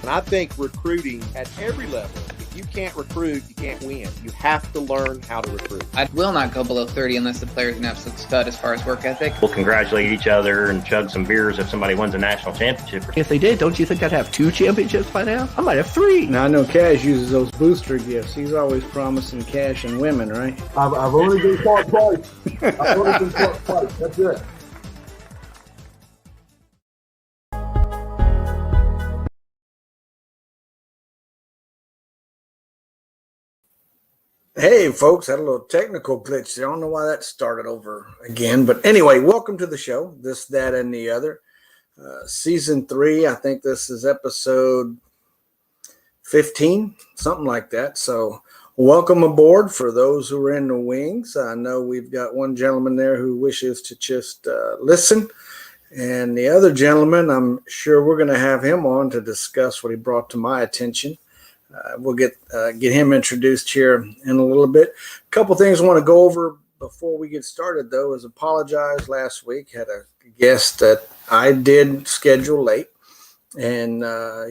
And I think recruiting at every level, if you can't recruit, you can't win. You have to learn how to recruit. I will not go below 30 unless the player's an absolute stud as far as work ethic. We'll congratulate each other and chug some beers if somebody wins a national championship. If they did, don't you think I'd have 2 championships by now? I might have 3. Now, I know Cash uses those booster gifts. He's always promising cash and women, right? I've only been caught twice. I've only been caught twice. That's it. Hey, folks, had a little technical glitch there. I don't know why that started over again. But anyway, welcome to the show, This, That, and the Other. Season 3, I think this is episode 15, something like that. So welcome aboard for those who are in the wings. I know we've got one gentleman there who wishes to just listen. And the other gentleman, I'm sure we're going to have him on to discuss what he brought to my attention. We'll get him introduced here in a little bit. A couple things I want to go over before we get started, though, is apologize. Last week had a guest that I did schedule late, and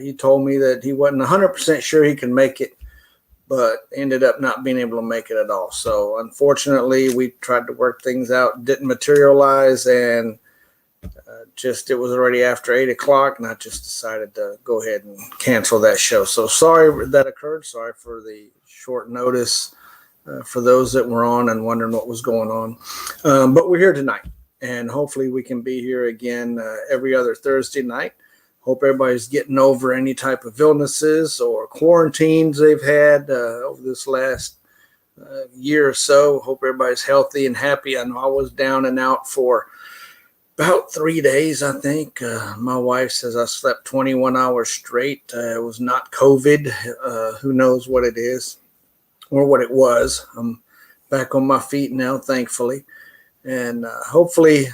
he told me that he wasn't 100% sure he can make it, but ended up not being able to make it at all. So unfortunately, we tried to work things out, didn't materialize, and it was already after 8 o'clock, and I just decided to go ahead and cancel that show. So sorry that occurred. Sorry for the short notice for those that were on and wondering what was going on. But we're here tonight, and hopefully we can be here again every other Thursday night. Hope everybody's getting over any type of illnesses or quarantines they've had over this last year or so. Hope everybody's healthy and happy. I know I was down and out for about 3 days, I think. My wife says I slept 21 hours straight. It was not COVID. Who knows what it is or what it was. I'm back on my feet now, thankfully. And hopefully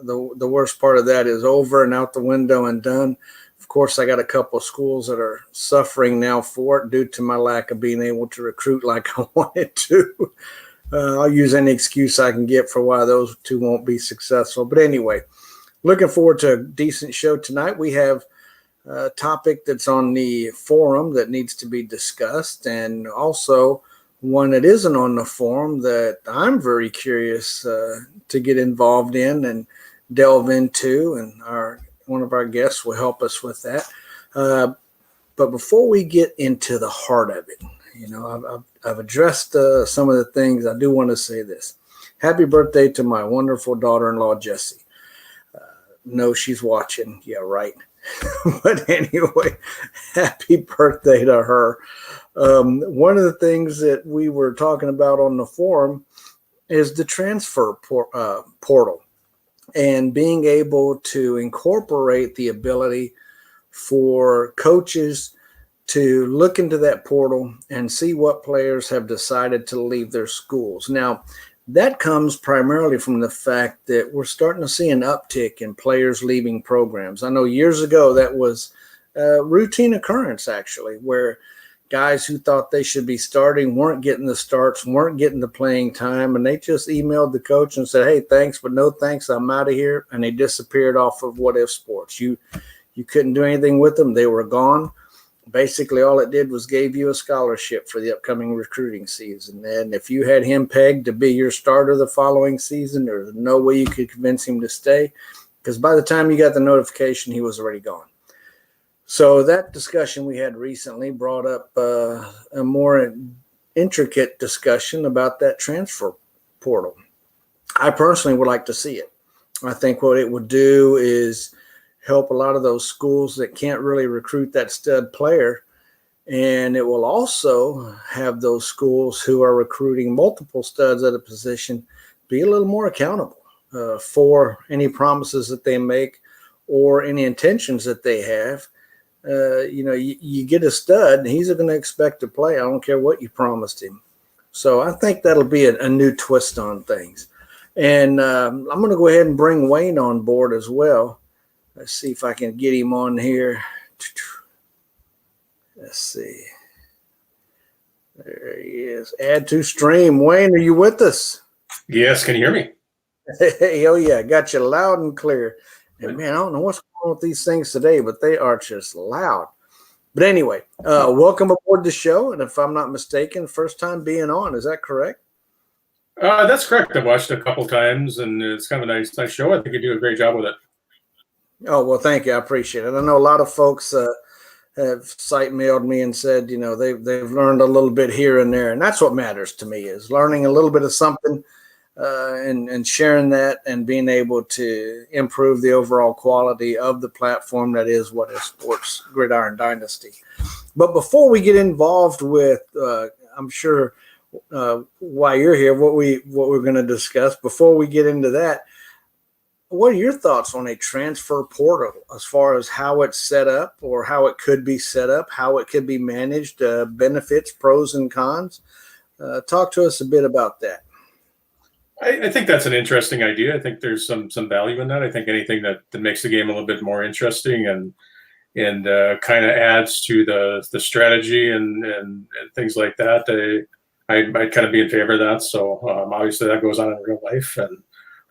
the worst part of that is over and out the window and done. Of course, I got a couple of schools that are suffering now for it due to my lack of being able to recruit like I wanted to. I'll use any excuse I can get for why those two won't be successful. But anyway, looking forward to a decent show tonight. We have a topic that's on the forum that needs to be discussed, and also one that isn't on the forum that I'm very curious to get involved in and delve into, and one of our guests will help us with that. But before we get into the heart of it, I've addressed some of the things. I do want to say this. Happy birthday to my wonderful daughter-in-law, Jessie. No, she's watching. Yeah, right. But anyway, happy birthday to her. One of the things that we were talking about on the forum is the transfer portal and being able to incorporate the ability for coaches to look into that portal and see what players have decided to leave their schools. Now, that comes primarily from the fact that we're starting to see an uptick in players leaving programs. I know years ago that was a routine occurrence, actually, where guys who thought they should be starting weren't getting the starts, weren't getting the playing time, and they just emailed the coach and said, hey, thanks, but no thanks, I'm out of here, and they disappeared off of What If Sports. You couldn't do anything with them. They were gone. Basically, all it did was gave you a scholarship for the upcoming recruiting season. And if you had him pegged to be your starter the following season, there's no way you could convince him to stay, because by the time you got the notification, he was already gone. So that discussion we had recently brought up a more intricate discussion about that transfer portal. I personally would like to see it. I think what it would do is help a lot of those schools that can't really recruit that stud player. And it will also have those schools who are recruiting multiple studs at a position be a little more accountable for any promises that they make or any intentions that they have. You get a stud and he's going to expect to play. I don't care what you promised him. So I think that'll be a new twist on things. And I'm going to go ahead and bring Wayne on board as well. Let's see if I can get him on here. Let's see. There he is. Add to stream. Wayne, are you with us? Yes. Can you hear me? Hey, oh, yeah. Got you loud and clear. And, man, I don't know what's going on with these things today, but they are just loud. But anyway, welcome aboard the show. And if I'm not mistaken, first time being on. Is that correct? That's correct. I've watched it a couple times, and it's kind of a nice show. I think you do a great job with it. Oh, well, thank you. I appreciate it. I know a lot of folks have site mailed me and said, they've learned a little bit here and there. And that's what matters to me, is learning a little bit of something and sharing that and being able to improve the overall quality of the platform that is what is Sports Gridiron Dynasty. But before we get involved with, I'm sure why you're here, what we're going to discuss, before we get into that, what are your thoughts on a transfer portal as far as how it's set up or how it could be set up, how it could be managed, benefits, pros and cons? Talk to us a bit about that. I think that's an interesting idea. I think there's some value in that. I think anything that makes the game a little bit more interesting and kind of adds to the strategy and things like that, I'd kind of be in favor of that. So obviously that goes on in real life. And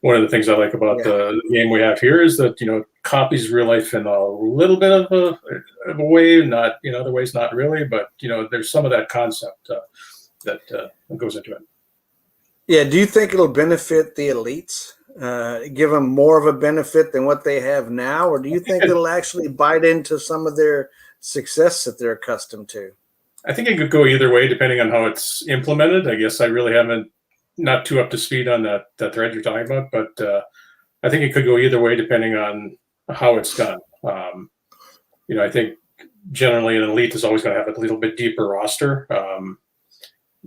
one of the things I like about the game we have here is that, copies real life in a little bit of a way, not, other ways, not really, but, there's some of that concept that goes into it. Yeah. Do you think it'll benefit the elites, give them more of a benefit than what they have now? Or do you think it'll actually bite into some of their success that they're accustomed to? I think it could go either way, depending on how it's implemented. I guess I really haven't, not too up to speed on that thread you're talking about, but I think it could go either way, depending on how it's done. I think generally an elite is always going to have a little bit deeper roster,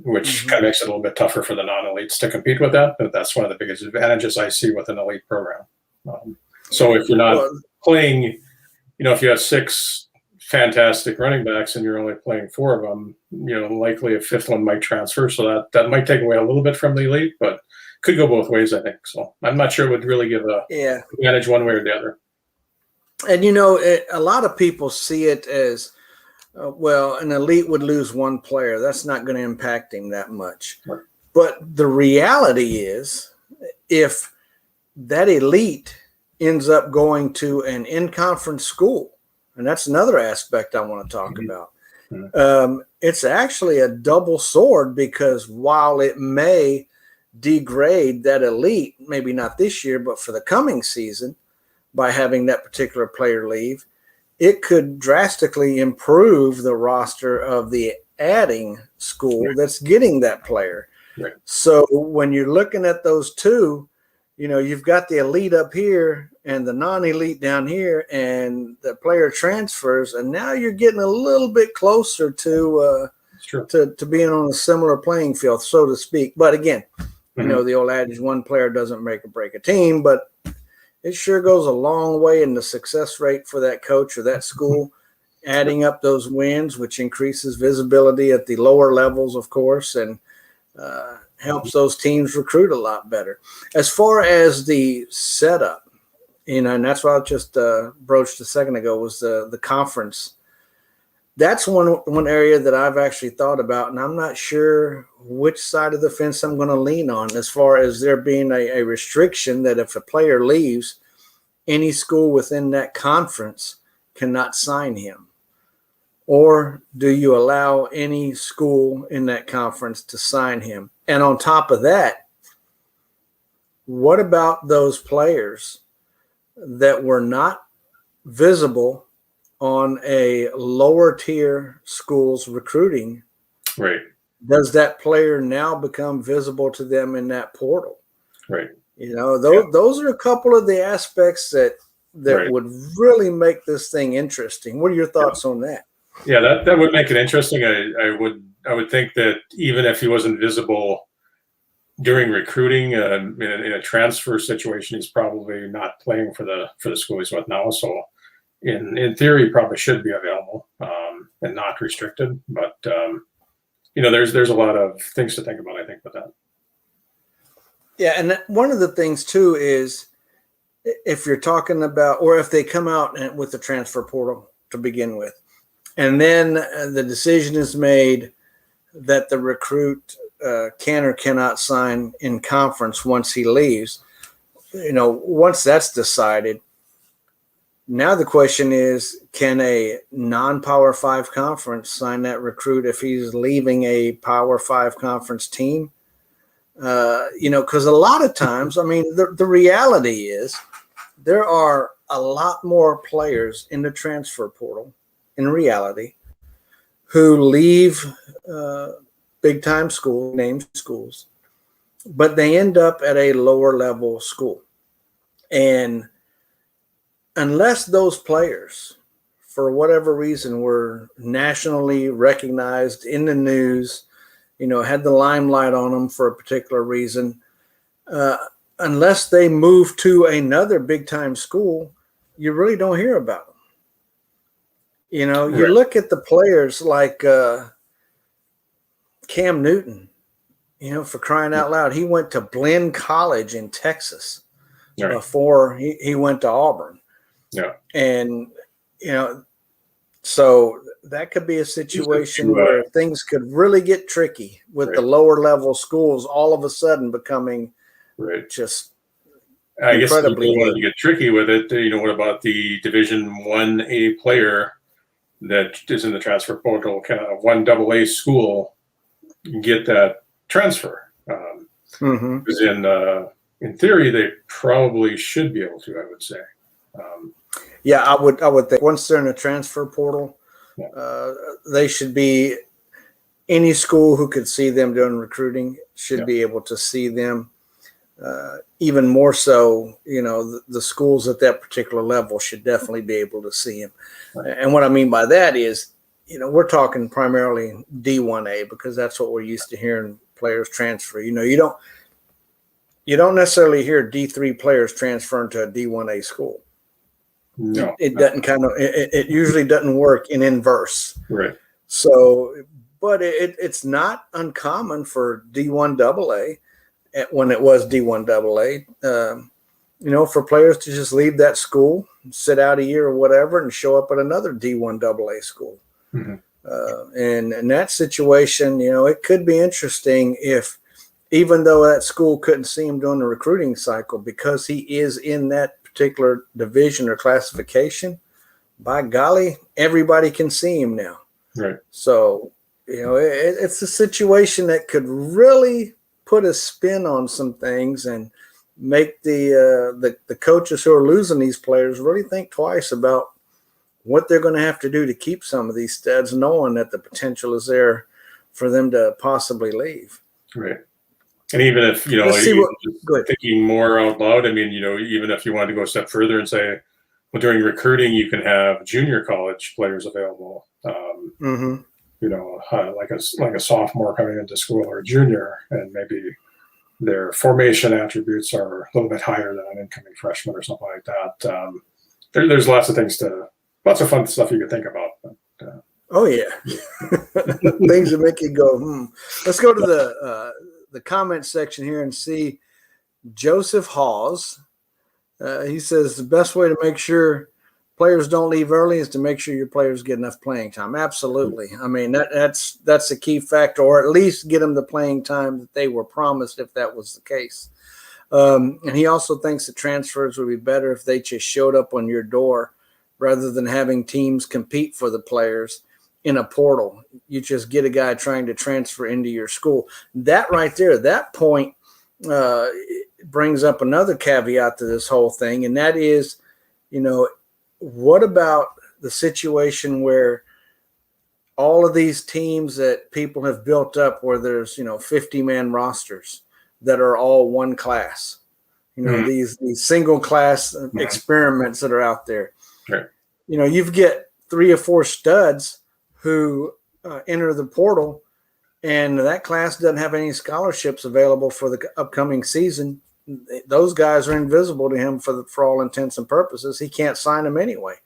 which kind of makes it a little bit tougher for the non-elites to compete with that. But that's one of the biggest advantages I see with an elite program. So if you're not playing, if you have 6 fantastic running backs and you're only playing 4 of them, likely a 5th one might transfer. So that might take away a little bit from the elite, but could go both ways, I think. So I'm not sure it would really give a advantage one way or the other. And, a lot of people see it as, an elite would lose 1 player. That's not going to impact him that much. Right. But the reality is, if that elite ends up going to an in-conference school, and that's another aspect I want to talk about. It's actually a double sword, because while it may degrade that elite, maybe not this year, but for the coming season, by having that particular player leave, it could drastically improve the roster of the adding school that's getting that player. Right. So when you're looking at those two, you've got the elite up here and the non-elite down here, and the player transfers, and now you're getting a little bit closer to being on a similar playing field, so to speak. But again, the old adage, 1 player doesn't make or break a team, but it sure goes a long way in the success rate for that coach or that school, adding up those wins, which increases visibility at the lower levels, of course, and helps those teams recruit a lot better. As far as the setup, and that's what I just broached a second ago, was the conference. That's one area that I've actually thought about, and I'm not sure which side of the fence I'm going to lean on, as far as there being a restriction that if a player leaves, any school within that conference cannot sign him. Or do you allow any school in that conference to sign him? And on top of that, what about those players that were not visible on a lower tier school's recruiting? Right. Does that player now become visible to them in that portal? Right. Those are a couple of the aspects that would really make this thing interesting. What are your thoughts on that? Yeah, that would make it interesting. I would think that even if he wasn't visible during recruiting in a transfer situation, he's probably not playing for the school he's with now. So in theory, he probably should be available and not restricted. But there's a lot of things to think about, I think, with that. Yeah, and one of the things too is if you're talking about, or if they come out with the transfer portal to begin with, and then the decision is made that the recruit can or cannot sign in conference once he leaves. Once that's decided, Now the question is, can a non-Power 5 conference sign that recruit if he's leaving a Power 5 conference team? Because a lot of times, I mean, the reality is there are a lot more players in the transfer portal in reality who leave big-time school, named schools, but they end up at a lower-level school. And unless those players, for whatever reason, were nationally recognized in the news, had the limelight on them for a particular reason, unless they move to another big-time school, you really don't hear about them. You look at the players like Cam Newton, for crying out loud. He went to Blinn College in Texas before he went to Auburn. Yeah. And, so that could be a situation where things could really get tricky with the lower level schools all of a sudden becoming just I guess if you want to get tricky with it, what about the Division 1A player that is in the transfer portal, kind of 1AA school, get that transfer? Because in theory, they probably should be able to, I would say. Yeah, I would think once they're in the transfer portal, they should be, any school who could see them doing recruiting should be able to see them. Even more so, the schools at that particular level should definitely be able to see him. And what I mean by that is, we're talking primarily D1A because that's what we're used to hearing players transfer. You don't necessarily hear D3 players transferring to a D1A school. No, it doesn't it usually doesn't work in inverse. Right. So, but it's not uncommon for D1AA. When it was D1AA, for players to just leave that school, sit out a year or whatever, and show up at another D1AA school. And in that situation, it could be interesting if, even though that school couldn't see him during the recruiting cycle, because he is in that particular division or classification, by golly, everybody can see him now. Right. So, it's a situation that could really put a spin on some things and make the coaches who are losing these players really think twice about what they're going to have to do to keep some of these studs, knowing that the potential is there for them to possibly leave. Right. And even if, thinking more out loud, I mean, even if you wanted to go a step further and say, well, during recruiting, you can have junior college players available. Like a sophomore coming into school or a junior, and maybe their formation attributes are a little bit higher than an incoming freshman or something like that. There's lots of fun stuff you could think about. But, oh yeah, things that make you go, Let's go to the comment section here and see Joseph Hawes. He says the best way to make sure players don't leave early is to make sure your players get enough playing time. Absolutely. I mean, that's a key factor, or at least get them the playing time that they were promised if that was the case. And he also thinks the transfers would be better if they just showed up on your door rather than having teams compete for the players in a portal. You just get a guy trying to transfer into your school. That right there, that point brings up another caveat to this whole thing, and that is, what about the situation where all of these teams that people have built up where there's, 50-man rosters that are all one class, these single class experiments that are out there. Right. You've got 3 or 4 studs who enter the portal, and that class doesn't have any scholarships available for the upcoming season. Those guys are invisible to him for all intents and purposes. He can't sign them anyway,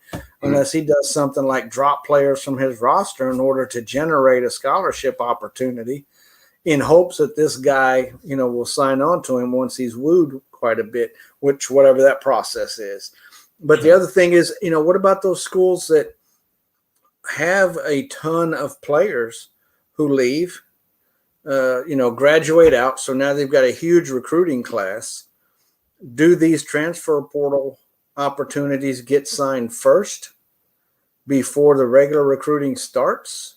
unless he does something like drop players from his roster in order to generate a scholarship opportunity, in hopes that this guy, will sign on to him once he's wooed quite a bit, whatever that process is. But the other thing is, what about those schools that have a ton of players who leave, graduate out. So now they've got a huge recruiting class. Do these transfer portal opportunities get signed first before the regular recruiting starts?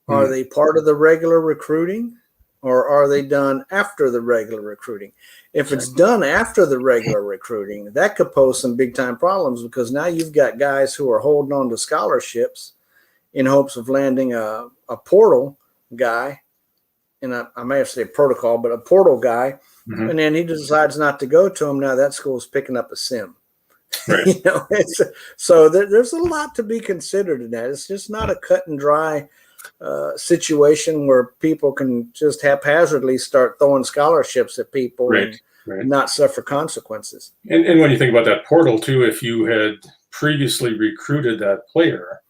Are they part of the regular recruiting, or are they done after the regular recruiting? If it's done after the regular recruiting, that could pose some big time problems, because now you've got guys who are holding on to scholarships in hopes of landing a portal guy, and I may have to say protocol, but a portal guy, and then he decides not to go to him. Now that school's picking up a sim. Right. You know, so there's a lot to be considered in that. It's just not a cut and dry situation where people can just haphazardly start throwing scholarships at people and not suffer consequences. And when you think about that portal too, if you had previously recruited that player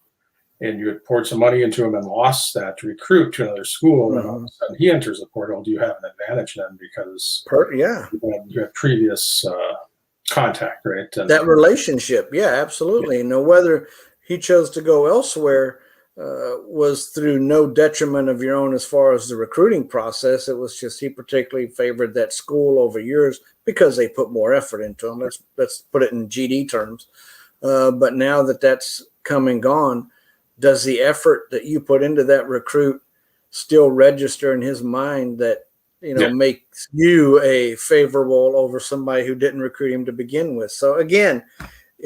and you had poured some money into him and lost that recruit to another school, and all of a sudden he enters the portal, do you have an advantage then because you had previous contact, right? And that relationship, absolutely. You know, whether he chose to go elsewhere was through no detriment of your own as far as the recruiting process. It was just he particularly favored that school over yours because they put more effort into them. Let's put it in GD terms. But now that that's come and gone, does the effort that you put into that recruit still register in his mind that, you know, makes you a favorable over somebody who didn't recruit him to begin with? So again,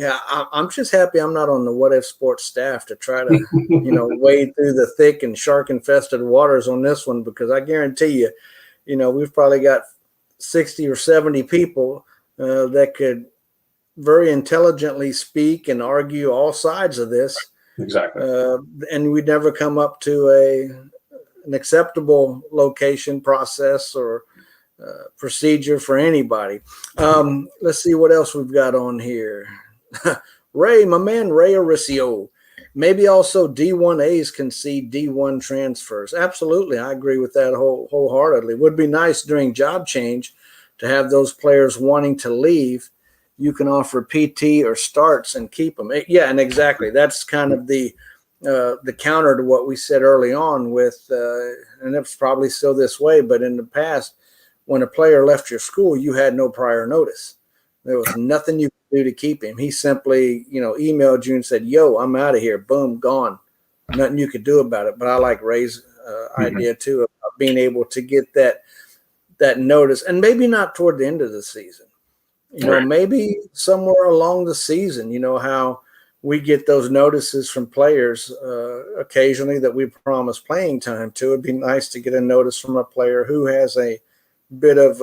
I'm just happy I'm not on the What If Sports staff to try to, you know, wade through the thick and shark-infested waters on this one, because I guarantee you, you know, we've probably got 60 or 70 people that could very intelligently speak and argue all sides of this. Exactly. And we'd never come up to an acceptable location, process, or procedure for anybody. Let's see what else we've got on here. Ray, my man Ray Aricio. Maybe also D1As can see D1 transfers. Absolutely. I agree with that wholeheartedly. Would be nice during job change to have those players wanting to leave. You can offer PT or starts and keep them. Yeah, and exactly. That's kind of the counter to what we said early on with, and it's probably still this way, but in the past, when a player left your school, you had no prior notice. There was nothing you could do to keep him. He simply, you know, emailed you and said, yo, I'm out of here. Boom, gone. Nothing you could do about it. But I like Ray's idea too, of being able to get that notice, and maybe not toward the end of the season. You know, maybe somewhere along the season, you know, how we get those notices from players occasionally that we promise playing time to. It'd be nice to get a notice from a player who has a bit of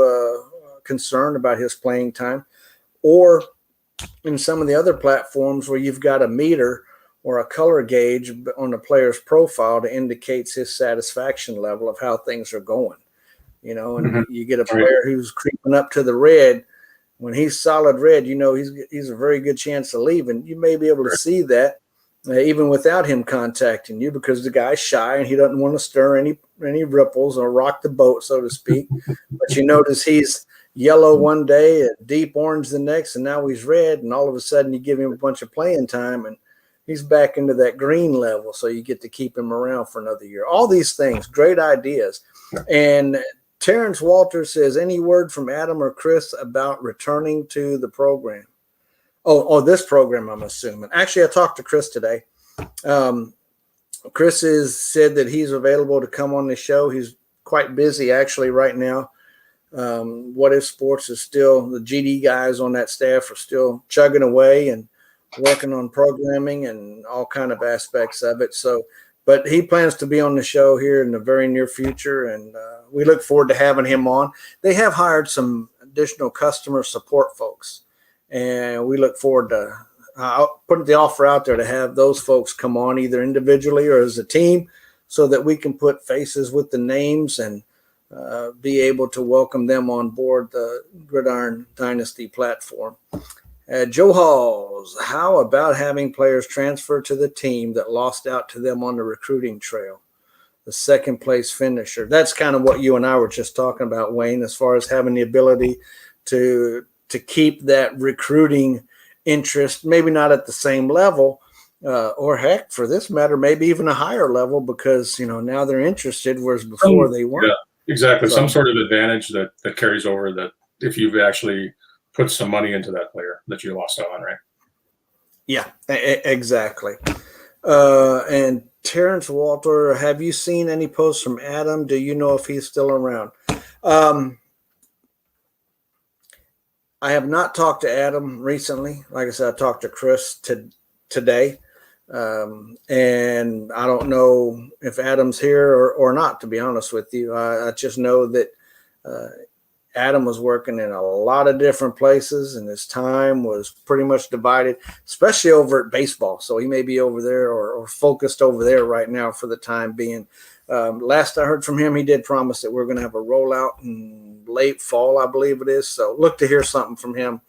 concern about his playing time, or in some of the other platforms where you've got a meter or a color gauge on a player's profile that indicates his satisfaction level of how things are going, you know, and you get a player who's creeping up to the red. When he's solid red, you know, he's a very good chance of leaving. You may be able to see that even without him contacting you, because the guy's shy and he doesn't want to stir any ripples or rock the boat, so to speak. But you notice he's yellow one day, deep orange the next, and now he's red, and all of a sudden you give him a bunch of playing time and he's back into that green level, so you get to keep him around for another year. All these things, great ideas. And Terrence Walters says, any word from Adam or Chris about returning to the program? Oh, this program, I'm assuming. Actually, I talked to Chris today. Chris has said that he's available to come on the show. He's quite busy actually right now. What If Sports is still, the GD guys on that staff are still chugging away and working on programming and all kind of aspects of it. So, but he plans to be on the show here in the very near future, and we look forward to having him on. They have hired some additional customer support folks, and we look forward to putting the offer out there to have those folks come on either individually or as a team, so that we can put faces with the names and be able to welcome them on board the Gridiron Dynasty platform. Joe Halls, how about having players transfer to the team that lost out to them on the recruiting trail? The second place finisher. That's kind of what you and I were just talking about, Wayne, as far as having the ability to keep that recruiting interest, maybe not at the same level, or heck, for this matter, maybe even a higher level, because, you know, now they're interested, whereas before they weren't. Yeah, exactly. So, some sort of advantage that carries over, that if you've actually put some money into that player that you lost out on, right? Yeah, exactly. And Terrence Walter, have you seen any posts from Adam? Do you know if he's still around? I have not talked to Adam recently. Like I said, I talked to Chris today. And I don't know if Adam's here or not, to be honest with you. I just know that Adam was working in a lot of different places, and his time was pretty much divided, especially over at baseball. So he may be over there or focused over there right now for the time being. Last I heard from him, he did promise that we're going to have a rollout in late fall, I believe it is. So look to hear something from him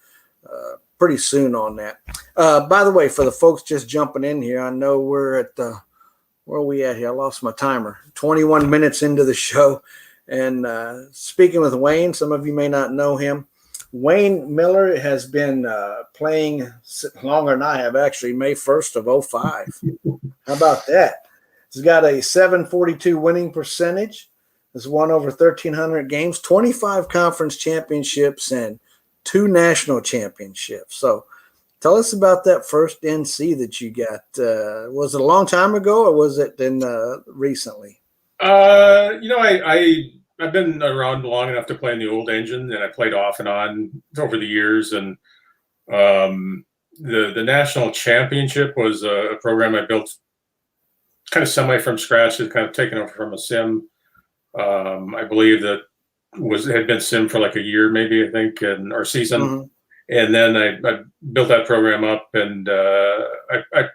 pretty soon on that. By the way, for the folks just jumping in here, I know we're at where are we at here? I lost my timer. 21 minutes into the show. And speaking with Wayne, some of you may not know him. Wayne Miller has been playing longer than I have, actually, May 1st of 05. How about that? He's got a 742 winning percentage. Has won over 1,300 games, 25 conference championships, and 2 national championships. So tell us about that first NC that you got. Was it a long time ago, or was it recently? I've been around long enough to play in the old engine, and I played off and on over the years. And the national championship was a program I built kind of semi from scratch. It's kind of taken over from a sim. I believe that had been sim for like a year, maybe, I think, or season. Mm-hmm. And then I built that program up, and at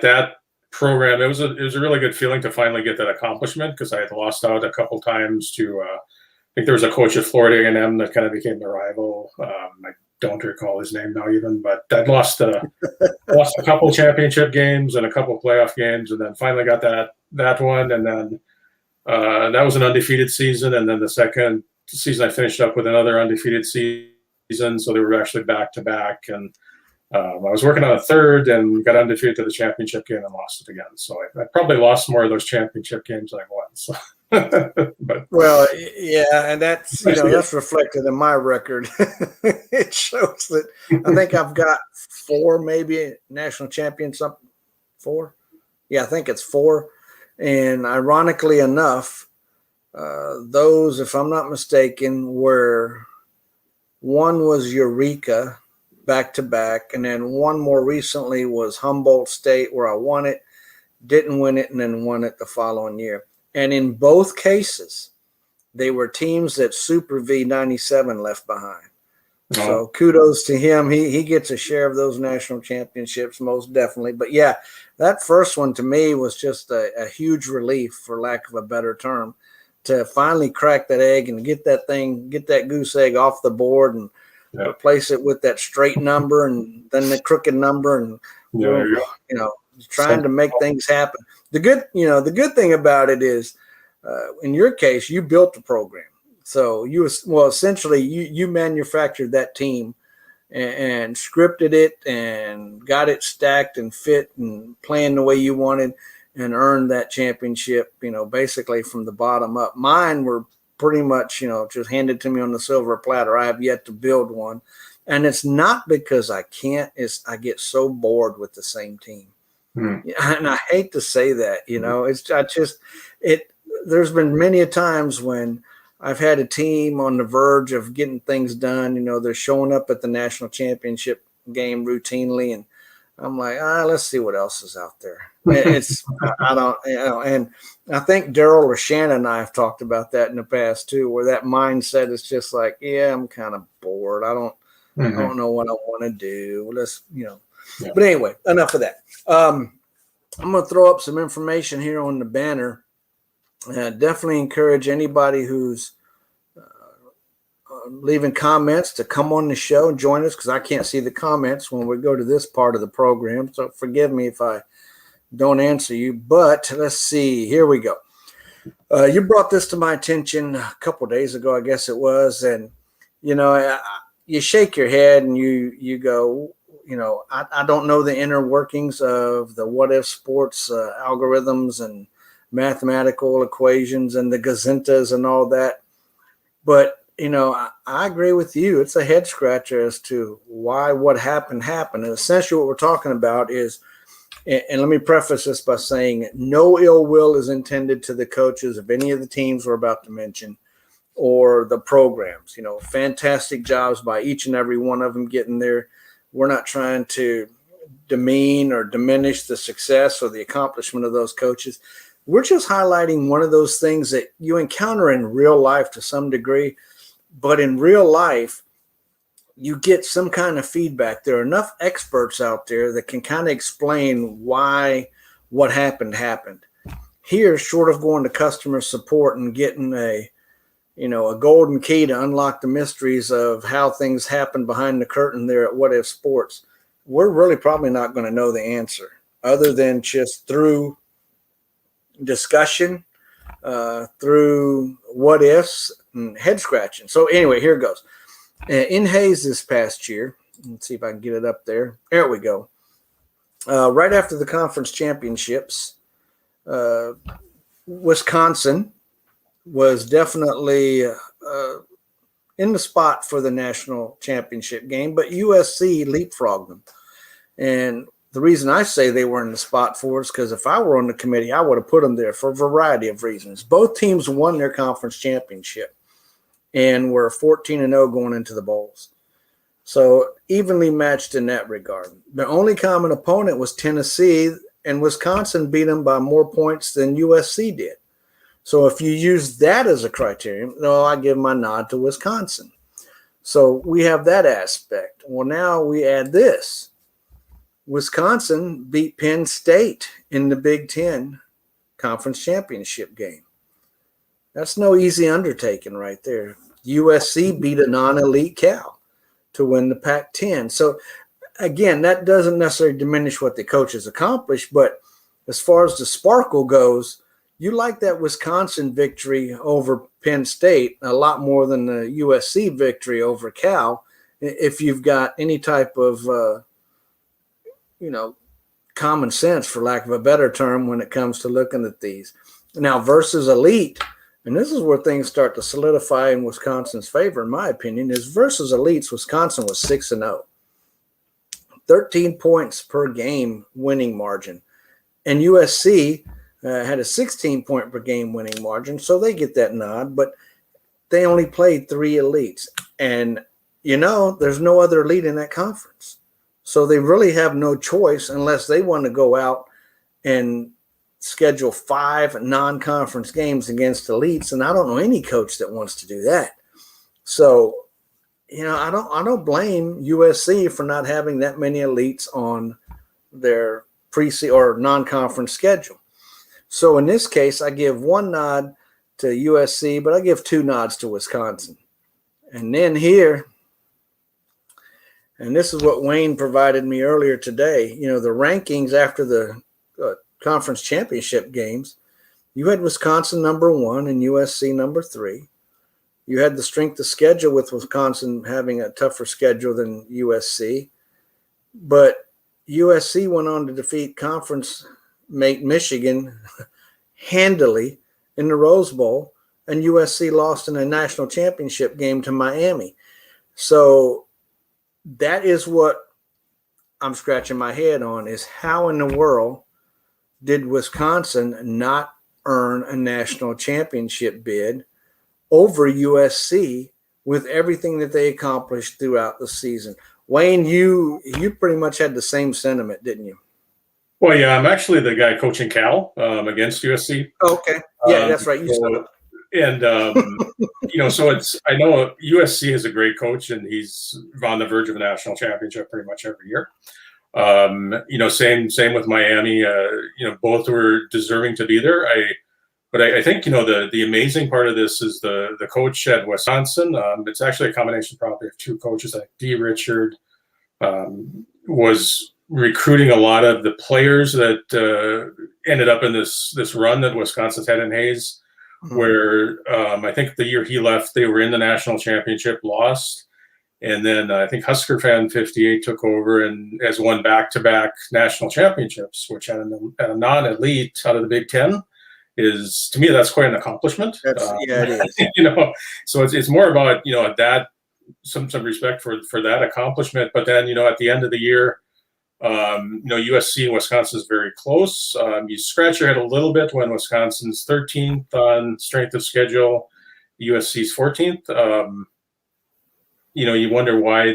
that program, it was a really good feeling to finally get that accomplishment, because I had lost out a couple times to I think there was a coach at Florida A&M that kind of became the rival. I don't recall his name now even, but I'd lost a couple championship games and a couple playoff games, and then finally got that one, and then that was an undefeated season, and then the second season I finished up with another undefeated season, so they were actually back to back. And I was working on a third and got undefeated to the championship game and lost it again. So I probably lost more of those championship games than I won. So, but well, yeah, and that's that's reflected in my record. It shows that I think I've got 4 maybe national champions. 4, yeah, I think it's 4. And ironically enough, those, if I'm not mistaken, were one was Eureka, back-to-back, and then one more recently was Humboldt State, where I won it, didn't win it, and then won it the following year. And in both cases, they were teams that Super V97 left behind. Oh. So kudos to him. He gets a share of those national championships, most definitely. But, yeah, that first one to me was just a huge relief, for lack of a better term, to finally crack that egg and get that goose egg off the board and replace it with that straight number and then the crooked number, and trying to make things happen. The good thing about it is, in your case, you built the program, so essentially you manufactured that team and scripted it and got it stacked and fit and playing the way you wanted, and earned that championship. Basically from the bottom up. Mine were pretty much, just handed to me on the silver platter. I have yet to build one. And it's not because I can't, I get so bored with the same team. And I hate to say that, there's been many a times when I've had a team on the verge of getting things done. They're showing up at the national championship game routinely, and I'm like, let's see what else is out there. I don't, and I think Daryl or Shannon and I have talked about that in the past too, where that mindset is just like, yeah, I'm kind of bored. I don't know what I want to do. Let's, But anyway, enough of that. I'm going to throw up some information here on the banner. Definitely encourage anybody who's leaving comments to come on the show and join us, because I can't see the comments when we go to this part of the program. So forgive me if I don't answer you, but let's see. Here we go. You brought this to my attention a couple of days ago, I guess it was. And, you shake your head and you go, I don't know the inner workings of the what if sports algorithms and mathematical equations and the gazintas and all that. But I agree with you. It's a head scratcher as to why what happened. And essentially what we're talking about is, and let me preface this by saying no ill will is intended to the coaches of any of the teams we're about to mention or the programs. Fantastic jobs by each and every one of them getting there. We're not trying to demean or diminish the success or the accomplishment of those coaches. We're just highlighting one of those things that you encounter in real life to some degree. But in real life, you get some kind of feedback. There are enough experts out there that can kind of explain why what happened. Here, short of going to customer support and getting a golden key to unlock the mysteries of how things happen behind the curtain there at What If Sports, we're really probably not going to know the answer other than just through discussion, through what ifs and head scratching. So anyway, here it goes. In Hayes this past year, let's see if I can get it up there. There we go. Right after the conference championships, Wisconsin was definitely in the spot for the national championship game, but USC leapfrogged them. And the reason I say they were in the spot for is because if I were on the committee, I would have put them there for a variety of reasons. Both teams won their conference championship and were 14-0 going into the bowls. So evenly matched in that regard. The only common opponent was Tennessee, and Wisconsin beat them by more points than USC did. So if you use that as a criterion, I give my nod to Wisconsin. So we have that aspect. Well, now we add this. Wisconsin beat Penn State in the Big Ten conference championship game. That's no easy undertaking right there. USC beat a non-elite Cal to win the Pac-10. So, again, that doesn't necessarily diminish what the coaches accomplished, but as far as the sparkle goes, you like that Wisconsin victory over Penn State a lot more than the USC victory over Cal if you've got any type of common sense, for lack of a better term, when it comes to looking at these. Now, versus elite, and this is where things start to solidify in Wisconsin's favor, in my opinion, is versus elites, Wisconsin was 6-0. 13 points per game winning margin. And USC had a 16-point per game winning margin, so they get that nod, but they only played 3 elites. And, there's no other elite in that conference. So they really have no choice unless they want to go out and schedule 5 non-conference games against elites. And I don't know any coach that wants to do that. So, I don't blame USC for not having that many elites on their pre-season or non-conference schedule. So in this case, I give 1 nod to USC, but I give 2 nods to Wisconsin. And then here, and this is what Wayne provided me earlier today, the rankings after the conference championship games, you had Wisconsin number 1 and USC number 3. You had the strength of schedule with Wisconsin having a tougher schedule than USC. But USC went on to defeat conference mate Michigan handily in the Rose Bowl, and USC lost in a national championship game to Miami. So that is what I'm scratching my head on, is how in the world did Wisconsin not earn a national championship bid over USC with everything that they accomplished throughout the season? Wayne, you pretty much had the same sentiment, didn't you? Well, yeah, I'm actually the guy coaching Cal against USC. Okay. Yeah, that's right. You said it. And, so I know USC is a great coach, and he's on the verge of a national championship pretty much every year. Same with Miami. Both were deserving to be there. But I think, the amazing part of this is the coach at Wisconsin. It's actually a combination probably of 2 coaches. Like D. Richard was recruiting a lot of the players that ended up in this run that Wisconsin's had in Hayes, where I think the year he left, they were in the national championship, lost. And then I think Husker Fan 58 took over and has won back-to-back national championships, which had a non-elite out of the Big Ten. is to me that's quite an accomplishment. Yeah, it is. So it's more about that some respect for that accomplishment. But then at the end of the year, USC and Wisconsin is very close. You scratch your head a little bit when Wisconsin's 13th on strength of schedule, USC's 14th. You wonder why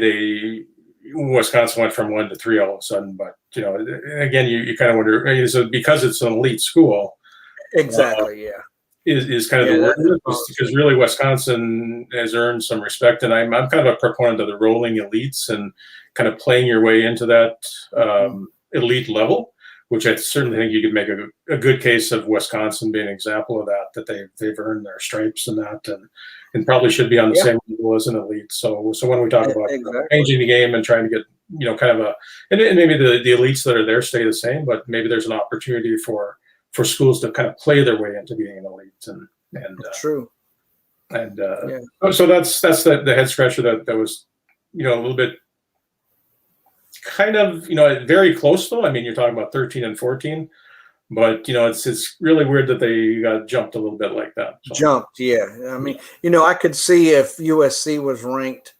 Wisconsin went from 1 to 3 all of a sudden. But again, you kind of wonder, is it because it's an elite school? Exactly. Is kind of the word, because really Wisconsin has earned some respect, and I'm kind of a proponent of the rolling elites and kind of playing your way into that elite level, which I certainly think you could make a good case of Wisconsin being an example of that they've earned their stripes and that, and probably should be on the same level as an elite. So when we talk about changing the game and trying to get kind of and maybe the elites that are there stay the same, but maybe there's an opportunity for schools to kind of play their way into being an elite, and true. And so that's the head scratcher that was a little bit kind of very close though. I mean, you're talking about 13 and 14, but it's really weird that they got jumped a little bit like that. So. Jumped, yeah. I mean, I could see if USC was ranked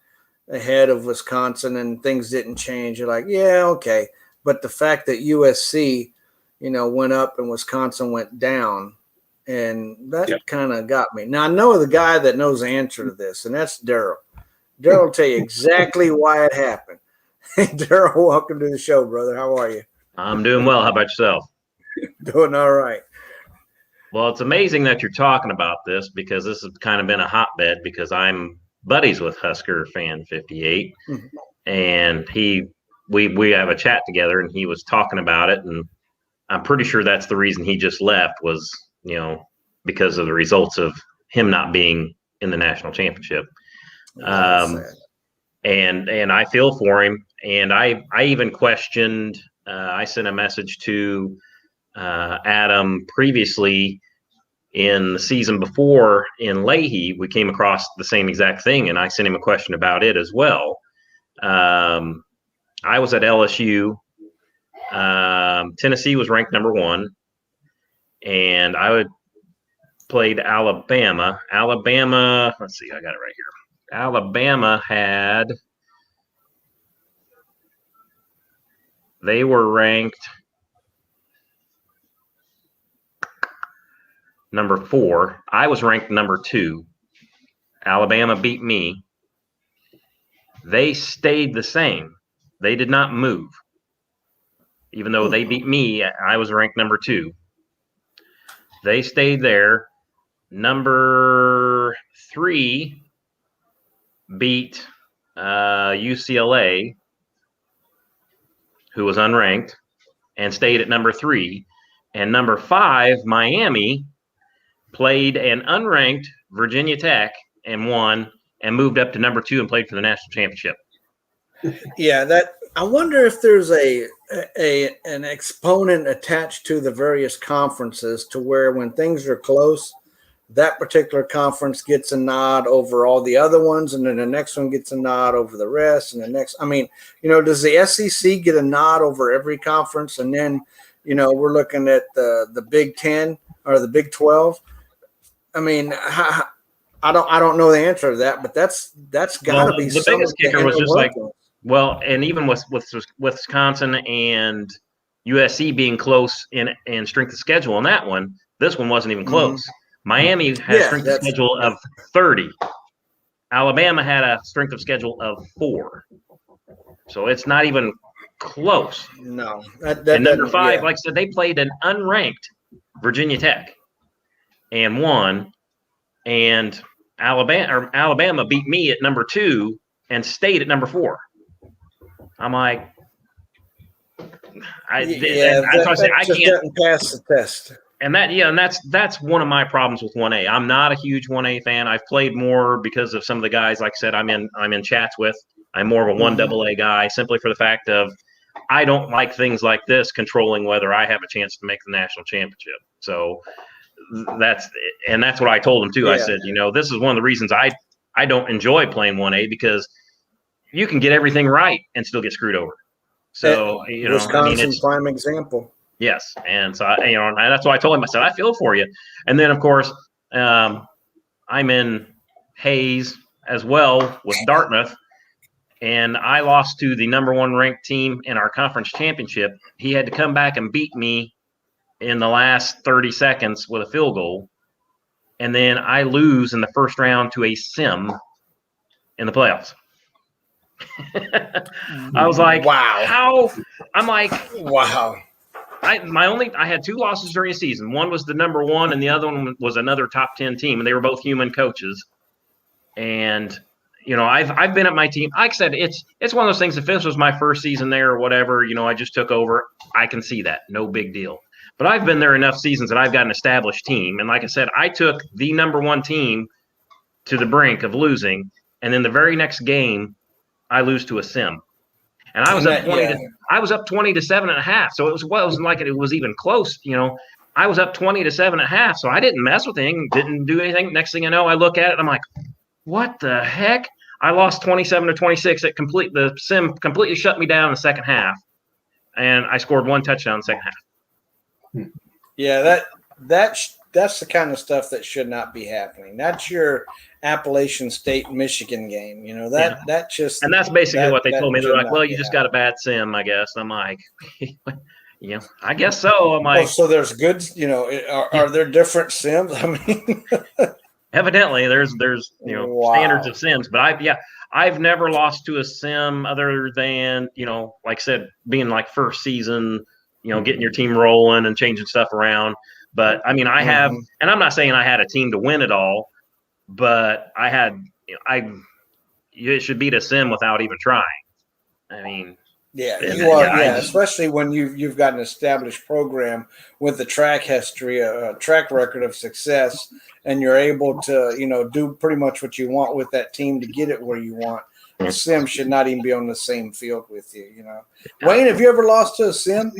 ahead of Wisconsin and things didn't change. You're like, yeah, okay, but the fact that USC went up and Wisconsin went down, and that kind of got me. Now, I know the guy that knows the answer to this, and that's Daryl. Daryl will tell you exactly why it happened. Hey, Daryl, welcome to the show, brother. How are you? I'm doing well. How about yourself? Doing all right. Well, it's amazing that you're talking about this, because this has kind of been a hotbed, because I'm buddies with Husker Fan 58, and we have a chat together, and he was talking about it, and I'm pretty sure that's the reason he just left was, because of the results of him not being in the national championship. And I feel for him. And I even questioned, I sent a message to Adam previously in the season before in Leahy. We came across the same exact thing, and I sent him a question about it as well. I was at LSU. Tennessee was ranked number 1, and I played Alabama. Let's see, I got it right here. Alabama they were ranked number 4. I was ranked number 2. Alabama beat me. They stayed the same. They did not move. Even though they beat me, I was ranked number 2. They stayed there. Number 3 beat UCLA, who was unranked, and stayed at number 3. And number 5, Miami, played an unranked Virginia Tech and won, and moved up to number 2 and played for the national championship. Yeah, I wonder if there's an exponent attached to the various conferences, to where when things are close, that particular conference gets a nod over all the other ones, and then the next one gets a nod over the rest, and the next. I mean, does the SEC get a nod over every conference, and then we're looking at the Big 10 or the Big 12? I mean, I don't know the answer to that, but that's got to be the biggest kicker was just like. Well, and even with Wisconsin and USC being close in strength of schedule on that one, this one wasn't even close. Miami had a strength of schedule of 30. Alabama had a strength of schedule of 4. So it's not even close. No. And number 5, like I said, they played an unranked Virginia Tech and won. And Alabama beat me at number 2 and stayed at number 4. I'm like, I can't pass the test. And that's one of my problems with 1A. I'm not a huge 1A fan. I've played more because of some of the guys, like I said, I'm in chats with. I'm more of a 1AA guy, simply for the fact of I don't like things like this controlling whether I have a chance to make the national championship. So that's what I told him too. I said, this is one of the reasons I don't enjoy playing 1A, because you can get everything right and still get screwed over. So Wisconsin's prime example. Yes, and so and that's why I told him. I said I feel for you. And then of course, I'm in Hayes as well with Dartmouth, and I lost to the #1 ranked team in our conference championship. He had to come back and beat me in the last 30 seconds with a field goal, and then I lose in the first round to a sim in the playoffs. I was like, wow. How? I'm like, Wow. I had 2 losses during the season. One was the #1, and the other one was another top 10 team, and they were both human coaches. And I've been at my team. Like I said, it's one of those things. If this was my first season there or whatever, I just took over. I can see that, no big deal. But I've been there enough seasons that I've got an established team. And like I said, I took the #1 team to the brink of losing, and then the very next game, I lose to a sim. And I was up 20 to 7.5. So it wasn't like it was even close. I was up 20 to 7.5. So I didn't mess with anything, didn't do anything. Next thing I know, I look at it, I'm like, what the heck? I lost 27 to 26. The sim completely shut me down in the second half, and I scored 1 touchdown in the second half. Yeah, that's the kind of stuff that should not be happening. That's your Appalachian State Michigan game. That just, and that's basically what they told me. They're like, well, you just got a bad sim, I guess. I'm like, I guess so. I'm like, so there's good. Are there different sims? I mean, evidently there's Wow. standards of sims, but I've never lost to a sim other than like I said, being like first season, getting your team rolling and changing stuff around. But I mean, I have, and I'm not saying I had a team to win it all, but I had, you should beat a sim without even trying. I mean, especially when you've got an established program with a track history, a track record of success, and you're able to, do pretty much what you want with that team to get it where you want. The sim should not even be on the same field with you. Wayne, have you ever lost to a sim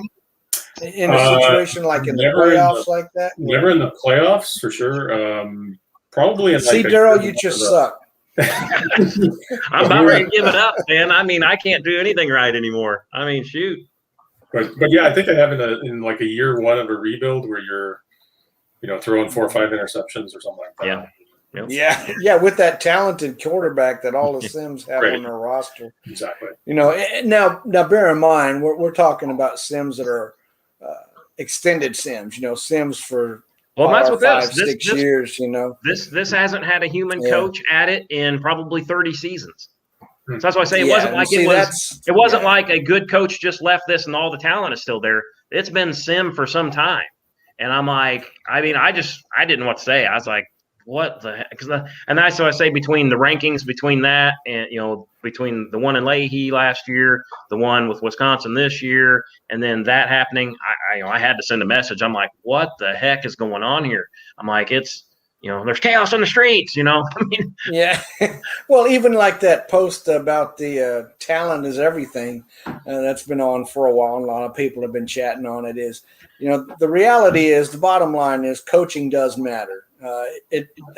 in a situation like in the playoffs like that? Never in the playoffs for sure. Probably in Daryl, you just suck. I'm about ready to give it up, man. I mean, I can't do anything right anymore. I mean, shoot. But yeah, I think I have in like a year 1 of a rebuild where you're, throwing 4 or 5 interceptions or something like that. Yeah, with that talented quarterback that all the Sims have on their roster. Exactly. Now bear in mind, we're talking about Sims that are extended Sims. Sims for that's what 5, 6 years. This hasn't had a human coach at it in probably 30 seasons. So that's why I say it wasn't like it wasn't like a good coach just left this and all the talent is still there. It's been Sim for some time. And I'm like, I mean, I didn't know what to say. I was like, what the heck? And that's what I say between the rankings, between that and, between the one in Leahy last year, the one with Wisconsin this year, and then that happening, I had to send a message. I'm like, what the heck is going on here? I'm like, it's, there's chaos on the streets, I mean, yeah. Well, even like that post about the talent is everything, that's been on for a while. And a lot of people have been chatting on it. Is, the reality is, the bottom line is, coaching does matter.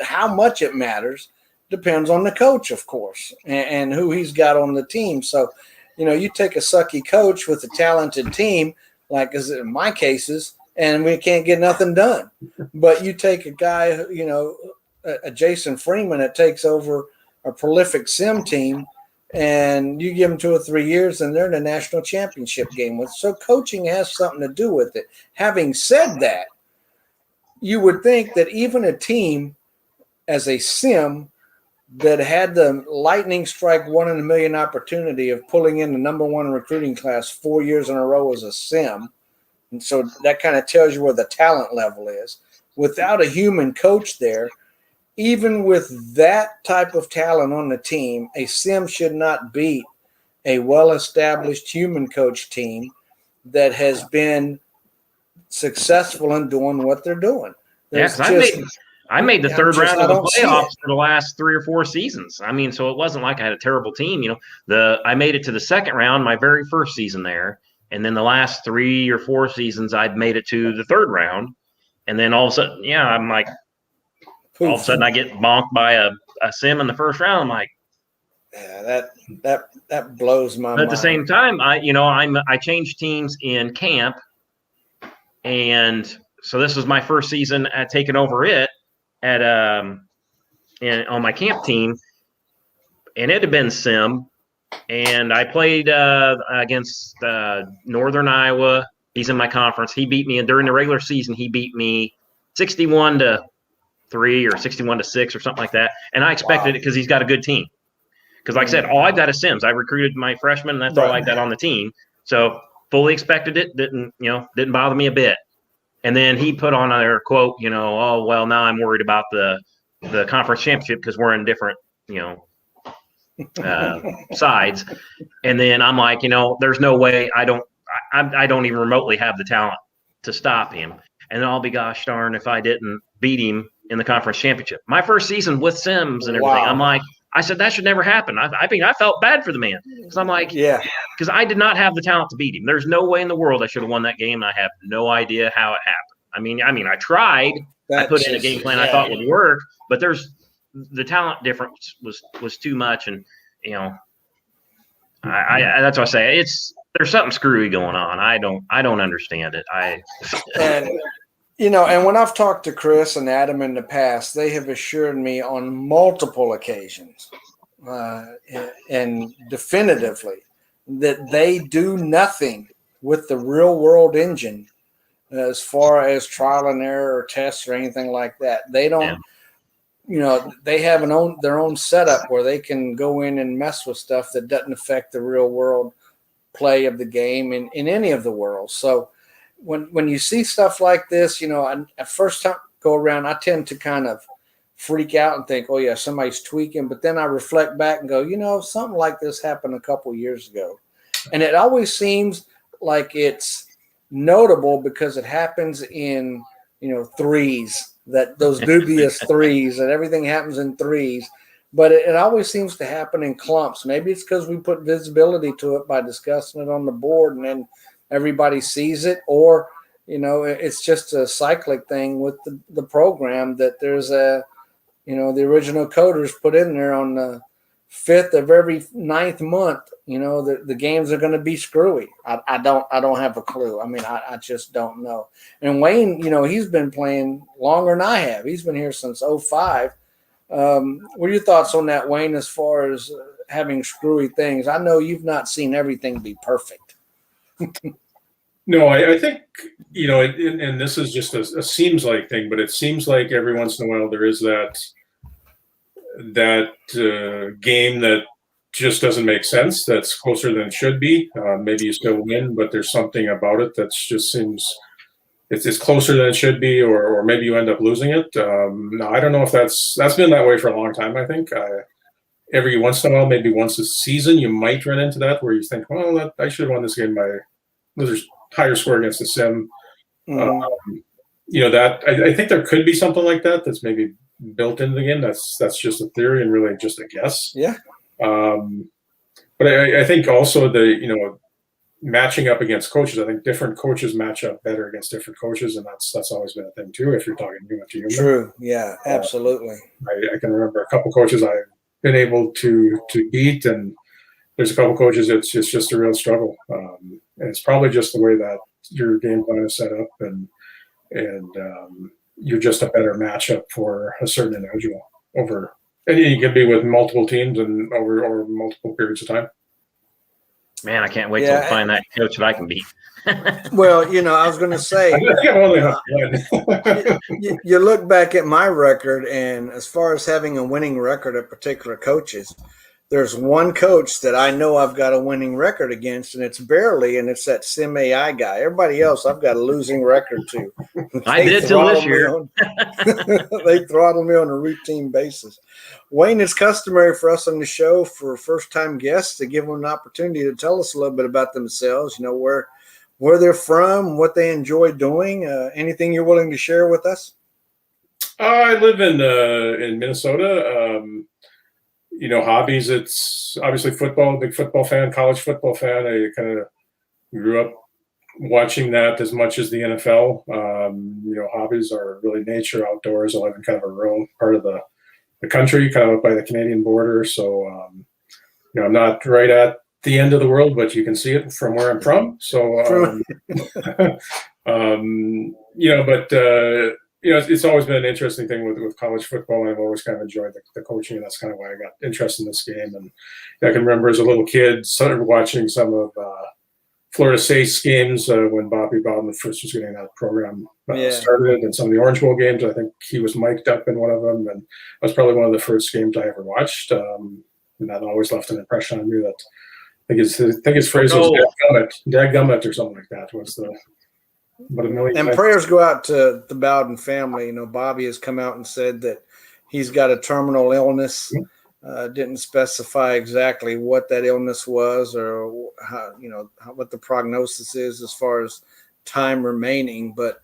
How much it matters depends on the coach, of course, and who he's got on the team. So, you take a sucky coach with a talented team, like as in my cases, and we can't get nothing done. But you take a guy, a Jason Freeman that takes over a prolific sim team, and you give them 2 or 3 years, and they're in a national championship game with. So coaching has something to do with it. Having said that, you would think that even a team as a sim that had the lightning strike 1 in a million opportunity of pulling in the #1 recruiting class 4 years in a row as a sim, and so that kind of tells you where the talent level is. Without a human coach there, even with that type of talent on the team, a sim should not beat a well-established human coach team that has been successful in doing what they're doing. I made the third round of the playoffs for the last 3 or 4 seasons. I mean, so it wasn't like I had a terrible team. I made it to the second round my very first season there, and then the last 3 or 4 seasons I'd made it to the third round, and then all of a sudden, I'm like, all of a sudden I get bonked by a sim in the first round. I'm like, yeah, that blows my mind. But at the same time, I changed teams in camp And so this was my first season at taking over it at on my camp team, and it had been sim. And I played against Northern Iowa. He's in my conference. He beat me, and during the regular season, he beat me 61-3 or 61-6 or something like that. And I expected it because he's got a good team. Because, like I said, all I've got is Sims. I recruited my freshmen, and that's all I've got on the team. So fully expected it. Didn't bother me a bit. And then he put on their quote, oh well, now I'm worried about the conference championship because we're in different, sides. And then I'm like, there's no way I don't even remotely have the talent to stop him. And then I'll be gosh darn if I didn't beat him in the conference championship. My first season with Sims and everything. I'm like, I said that should never happen. I mean, I felt bad for the man because I'm like, because I did not have the talent to beat him. There's no way in the world I should have won that game. And I have no idea how it happened. I mean, I tried. I put in a game plan I thought would work, but there's the talent difference was too much, and I that's what I say. There's something screwy going on. I don't understand it. And when I've talked to Chris and Adam in the past, they have assured me on multiple occasions and definitively that they do nothing with the real world engine as far as trial and error or tests or anything like that. They don't, they have their own setup where they can go in and mess with stuff that doesn't affect the real world play of the game in any of the worlds. So when you see stuff like this, at first time go around, I tend to kind of freak out and think, oh yeah, somebody's tweaking. But then I reflect back and go, something like this happened a couple of years ago. And it always seems like it's notable because it happens in, threes, that those dubious threes, and everything happens in threes. But it always seems to happen in clumps. Maybe it's because we put visibility to it by discussing it on the board and then everybody sees it, or, it's just a cyclic thing with the program that there's the original coders put in there on the 5th of every 9th month, the games are going to be screwy. I don't have a clue. I mean, I just don't know. And Wayne, he's been playing longer than I have. He's been here since 2005. What are your thoughts on that, Wayne, as far as having screwy things? I know you've not seen everything be perfect. No, I think, and this is just a seems like thing, but it seems like every once in a while there is that game that just doesn't make sense, that's closer than it should be. Maybe you still win, but there's something about it that just seems it's closer than it should be, or maybe you end up losing it. No, I don't know if that's been that way for a long time, I think. Every once in a while, maybe once a season, you might run into that where you think, well, I should have won this game by there's higher score against the sim. That I think there could be something like that that's maybe built into the game. That's just a theory and really just a guess. Yeah. But I think also matching up against coaches. I think different coaches match up better against different coaches, and that's always been a thing too. If you're talking human to human. True. Yeah. Absolutely. I can remember a couple coaches I've been able to beat, and there's a couple coaches it's just a real struggle. And it's probably just the way that your game plan is set up, and you're just a better matchup for a certain individual over. And you can be with multiple teams and over multiple periods of time. Man, I can't wait till I find that coach that I can beat. Well, I was going to say, you look back at my record, and as far as having a winning record at particular coaches, there's one coach that I know I've got a winning record against, and it's barely, and it's that Sim AI guy. Everybody else, I've got a losing record to. I did till this year. They throttle me on a routine basis. Wayne, it's customary for us on the show for first-time guests to give them an opportunity to tell us a little bit about themselves, where they're from, what they enjoy doing, anything you're willing to share with us? I live in Minnesota. Hobbies, it's obviously football, big football fan, college football fan. I kind of grew up watching that as much as the NFL. Hobbies are really nature, outdoors. I live in kind of a rural part of the country, kind of up by the Canadian border. So, I'm not right at the end of the world, but you can see it from where I'm from. So But it's always been an interesting thing with college football, and I've always kind of enjoyed the coaching, and that's kind of why I got interested in this game. And I can remember as a little kid started watching some of Florida State's games when Bobby Bowden first was getting that program started, and some of the Orange Bowl games. I think he was mic'd up in one of them, and that was probably one of the first games I ever watched. And that always left an impression on me. That I think his phrase was "dadgummit" or something like that. Was the but a million. And prayers go out to the Bowden family. Bobby has come out and said that he's got a terminal illness. Didn't specify exactly what that illness was or how, what the prognosis is as far as time remaining. But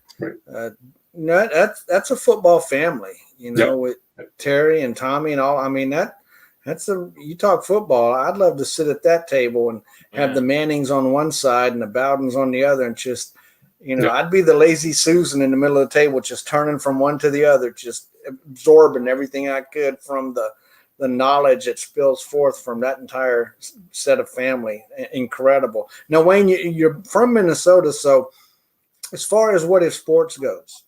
that's a football family, with Terry and Tommy and all. I mean, you talk football. I'd love to sit at that table and have the Mannings on one side and the Bowdens on the other, and just, I'd be the lazy Susan in the middle of the table, just turning from one to the other, just absorbing everything I could from the knowledge that spills forth from that entire set of family. Incredible. Now, Wayne, you're from Minnesota, so as far as what if sports goes,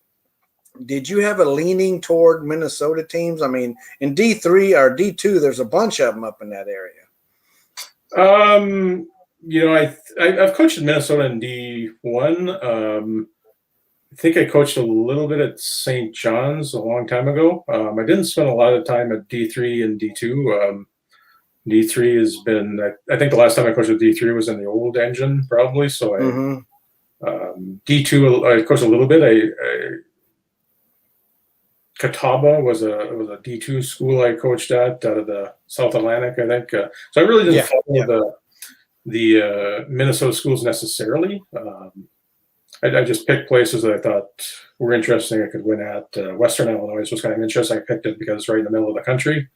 did you have a leaning toward Minnesota teams? I mean, in D3 or D2, there's a bunch of them up in that area. I've coached in Minnesota in D1. I think I coached a little bit at St. John's a long time ago. I didn't spend a lot of time at D3 and D2. D3 has been, I think the last time I coached with D3 was in the old engine, probably. So D2, I coached a little bit. Catawba was a D2 school I coached at out of the South Atlantic, I think. So I really didn't follow the Minnesota schools necessarily. I just picked places that I thought were interesting. I could win at. Western Illinois was kind of interesting. I picked it because it's right in the middle of the country.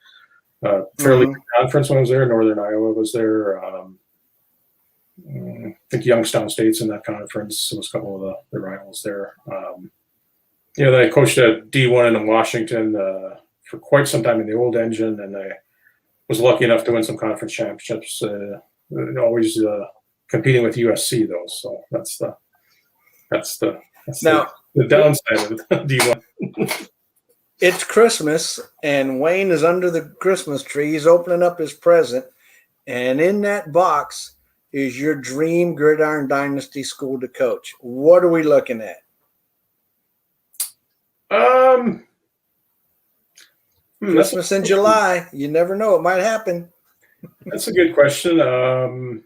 Fairly good conference when I was there. Northern Iowa was there. I think Youngstown State's in that conference. There was a couple of the rivals there. Then I coached at D1 in Washington for quite some time in the old engine, and I was lucky enough to win some conference championships. Always competing with USC though, so that's the downside of D1. It's Christmas, and Wayne is under the Christmas tree. He's opening up his present, and in that box is your dream Gridiron Dynasty school to coach. What are we looking at? Christmas in July. You never know. It might happen. That's a good question. I've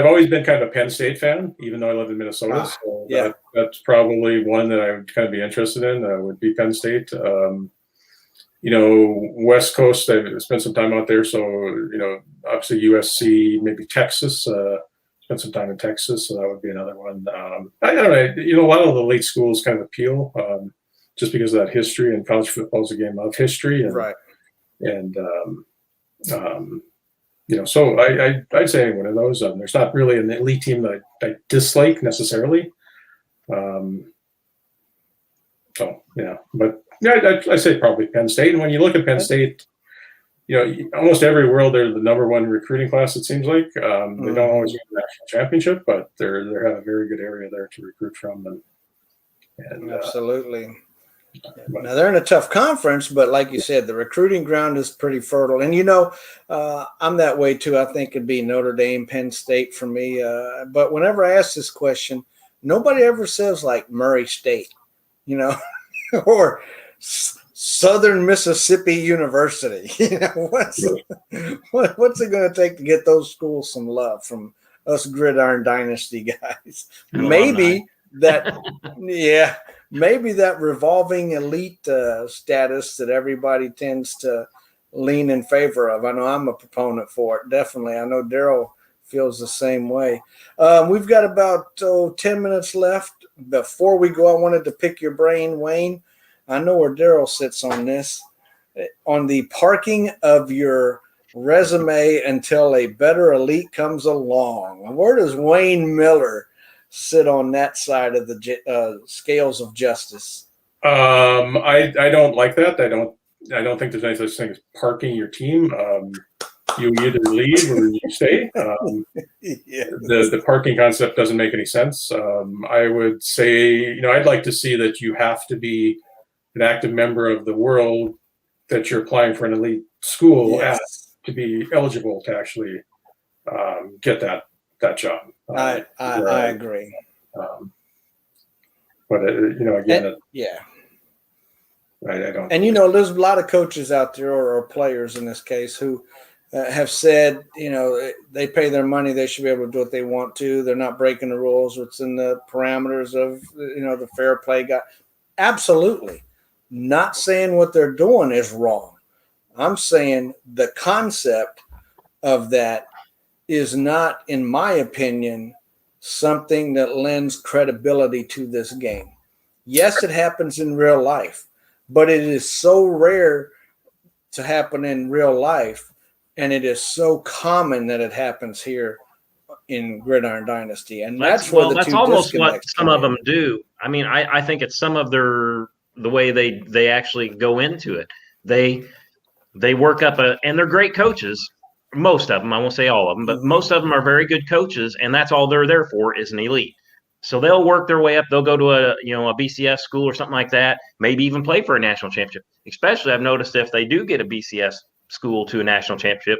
always been kind of a Penn State fan, even though I live in Minnesota. So that's probably one that I would kind of be interested in. Would be Penn State. West Coast, I've spent some time out there. So, obviously USC, maybe Texas. Spent some time in Texas, so that would be another one. I don't know. A lot of the late schools kind of appeal just because of that history, and college football is a game of history. And, right. And so I'd say any one of those. There's not really an elite team that I dislike necessarily. I'd say probably Penn State. And when you look at Penn State, almost every world they're the number one recruiting class. It seems like they don't always win the national championship, but they have a very good area there to recruit from. And absolutely. Now they're in a tough conference, but like you said, the recruiting ground is pretty fertile. And I'm that way too. I think it'd be Notre Dame, Penn State for me. But whenever I ask this question, nobody ever says like Murray State, or Southern Mississippi University. What's it going to take to get those schools some love from us Gridiron Dynasty guys? Maybe that revolving elite status that everybody tends to lean in favor of. I know I'm a proponent for it. Definitely. I know Daryl feels the same way. We've got about 10 minutes left. Before we go, I wanted to pick your brain, Wayne. I know where Daryl sits on this, on the parking of your resume until a better elite comes along. Where does Wayne Miller sit on that side of the scales of justice? I don't like that. I don't think there's any such thing as parking your team. you either leave or you stay. The parking concept doesn't make any sense. I would say, I'd like to see that you have to be an active member of the world that you're applying for an elite school at to be eligible to actually get that job. I agree. But again, I don't. And there's a lot of coaches out there, or players in this case, who have said, they pay their money, they should be able to do what they want to. They're not breaking the rules. What's in the parameters of the fair play guy. Absolutely, not saying what they're doing is wrong. I'm saying the concept of that is not, in my opinion, something that lends credibility to this game. Yes, it happens in real life, but it is so rare to happen in real life, and it is so common that it happens here in Gridiron Dynasty. And that's almost what some of them do. I mean, I think it's some of the way they actually go into it. They work up and they're great coaches. Most of them, I won't say all of them, but most of them are very good coaches, and that's all they're there for is an elite. So they'll work their way up. They'll go to a BCS school or something like that, maybe even play for a national championship. Especially, I've noticed if they do get a BCS school to a national championship,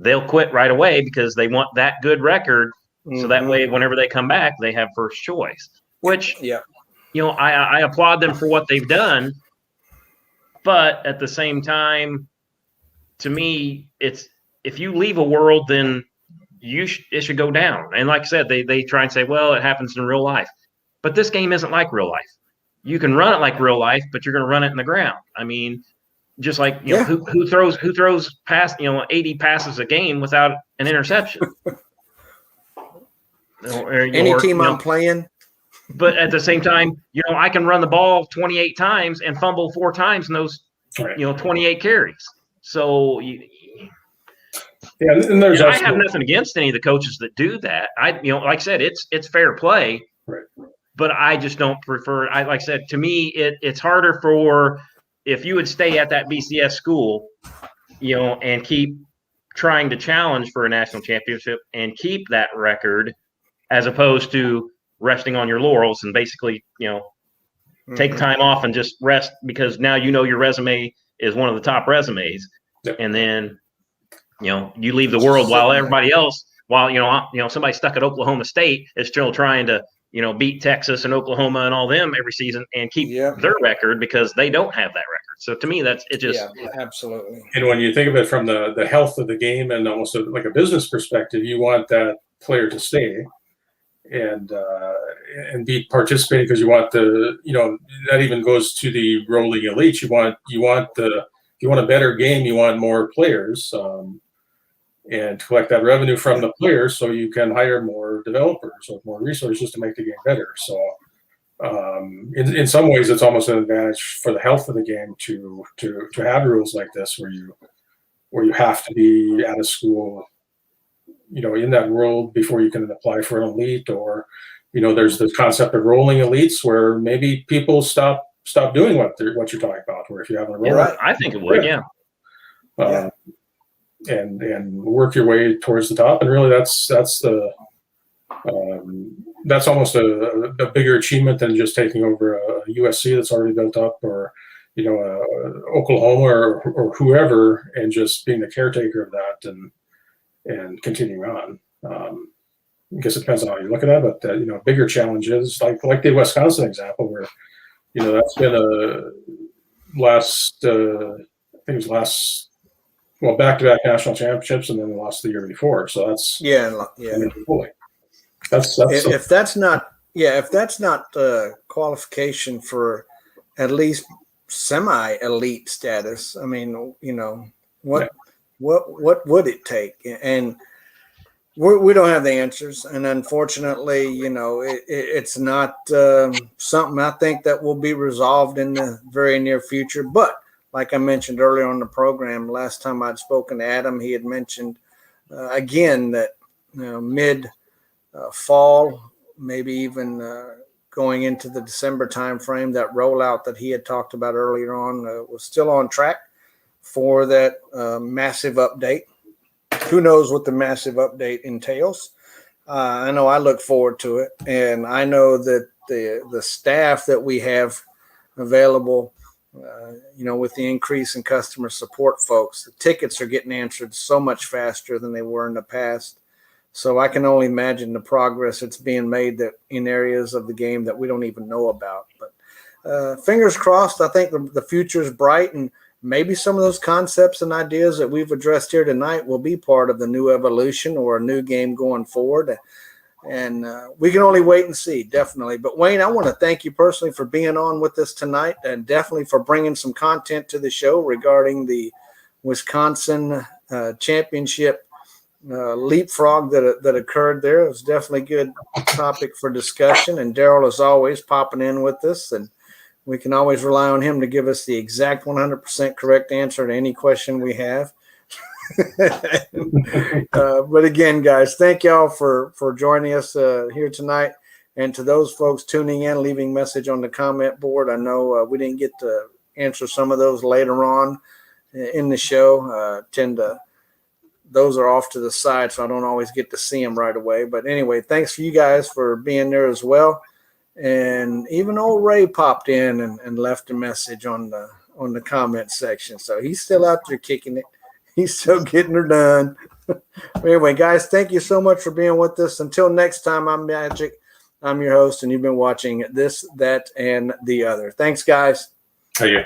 they'll quit right away because they want that good record. So that way, whenever they come back, they have first choice. Which, I applaud them for what they've done. But at the same time, to me, it's if you leave a world, then it should go down. And like I said, they try and say, well, it happens in real life. But this game isn't like real life. You can run it like real life, but you're going to run it in the ground. I mean, just like who throws past 80 passes a game without an interception? Any team I'm playing. But at the same time, I can run the ball 28 times and fumble 4 times in those 28 carries. So and there's I have nothing against any of the coaches that do that. Like I said, it's fair play, right? But I just don't prefer. Like I said, to me, it's harder for if you would stay at that BCS school, and keep trying to challenge for a national championship and keep that record, as opposed to resting on your laurels and basically, take time off and just rest because now your resume is one of the top resumes, and then. You leave the world while everybody else, somebody stuck at Oklahoma State is still trying to, beat Texas and Oklahoma and all them every season and keep their record because they don't have that record. So to me, that's it. Just absolutely. And when you think of it from the health of the game and almost like a business perspective, you want that player to stay and be participating because you want that even goes to the rolling elites. You want if you want a better game, you want more players. And collect that revenue from the players so you can hire more developers or more resources to make the game better. So in some ways, it's almost an advantage for the health of the game to have rules like this where you have to be at a school, in that world before you can apply for an elite, or, there's the concept of rolling elites where maybe people stop doing what you're talking about, where if you have a role. Right. I think it would, and work your way towards the top, and really that's almost a bigger achievement than just taking over a USC that's already built up, or Oklahoma or whoever, and just being the caretaker of that and continuing on. I guess it depends on how you look at that, but bigger challenges like the Wisconsin example, where that's been back-to-back national championships, and then they lost the year before. So that's if that's not qualification for at least semi-elite status. I mean, what would it take? And we don't have the answers, and unfortunately, it's not something I think that will be resolved in the very near future. But like I mentioned earlier on the program, last time I'd spoken to Adam, he had mentioned again that mid fall, maybe even going into the December timeframe, that rollout that he had talked about earlier on was still on track for that massive update. who knows what the massive update entails. I know I look forward to it, and I know that the staff that we have available, with the increase in customer support folks, the tickets are getting answered so much faster than they were in the past. So I can only imagine the progress that's being made that in areas of the game that we don't even know about. But fingers crossed, I think the future is bright, and maybe some of those concepts and ideas that we've addressed here tonight will be part of the new evolution or a new game going forward. And we can only wait and see, definitely. But Wayne, I want to thank you personally for being on with us tonight, and definitely for bringing some content to the show regarding the Wisconsin championship leapfrog that occurred there. It was definitely a good topic for discussion. And Daryl, as always, popping in with us, and we can always rely on him to give us the exact 100% correct answer to any question we have. But again, guys, thank y'all for joining us here tonight. And to those folks tuning in, leaving message on the comment board, I know we didn't get to answer some of those later on in the show. Those are off to the side, so I don't always get to see them right away. But anyway, thanks for you guys for being there as well. And even old Ray popped in and left a message on the comment section. So he's still out there kicking it. He's still getting her done. Anyway, guys, thank you so much for being with us. Until next time, I'm Majique. I'm your host, and you've been watching This, That, and the Other. Thanks, guys. How you?